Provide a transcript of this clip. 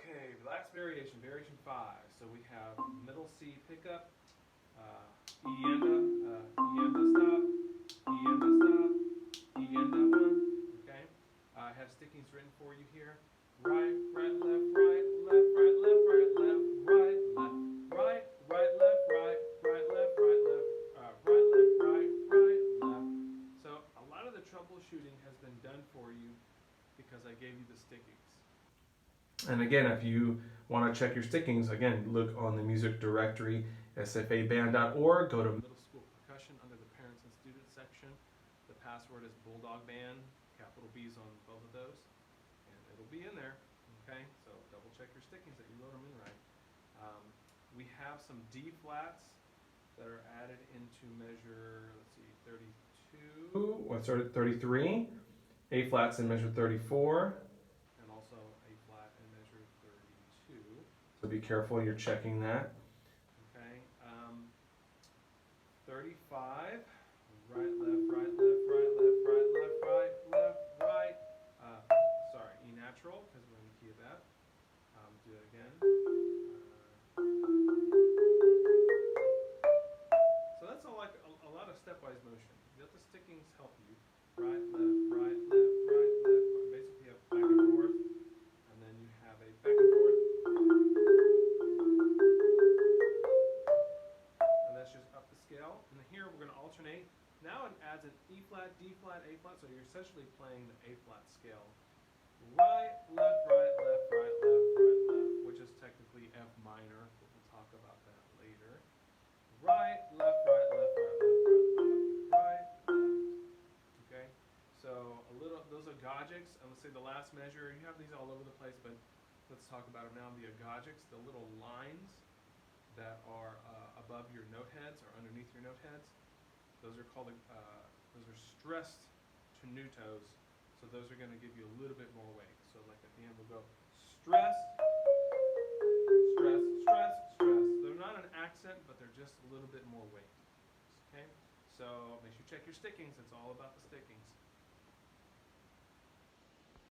Okay, last variation, variation 5. So we have middle C pickup, E enda, stop, E enda stop, E enda 1. Okay, I have stickings written for you here. Right, right, left, right, left, right, left, right, left, right, left, right, right, left, right, right, left, right, left, right, left, right, right, left. So a lot of the troubleshooting has been done for you because I gave you the stickings. And again, if you want to check your stickings, again, look on the music directory, sfaband.org. Go to Middle School Percussion under the Parents and Students section. The password is Bulldog Band, capital B's on both of those, and it'll be in there. Okay, so double check your stickings that you wrote them in right. We have some D flats that are added into measure, let's see, 32. What's 33? A flats in measure 34. And also A flat in measure 32. So be careful, you're checking that. Okay. 35. Right, left, right, left, right, left, right, left, right, left, right. Sorry, E natural, because we're in the key of F. Do that again. So that's all like a lot of stepwise motion. Let the stickings help you. Right, left, right, left, right, left. Basically, you have back and forth, and then you have a back and forth, and that's just up the scale. And here we're going to alternate. Now it adds an E flat, D flat, A flat, so you're essentially playing the A flat scale. Right, left, right, left, right, left, right, left, which is technically F minor, but we'll talk about that later. Right, left, right, left, right, left, right, left, okay? So those are agogics. And let's say the last measure, you have these all over the place, but let's talk about them now. The agogics, the little lines that are above your note heads or underneath your note heads, those are called, those are stressed tenutos. So those are going to give you a little bit more weight. So like at the end we'll go stress, stress, stress, stress. They're not an accent, but they're just a little bit more weight. Okay? So make sure you check your stickings. It's all about the stickings.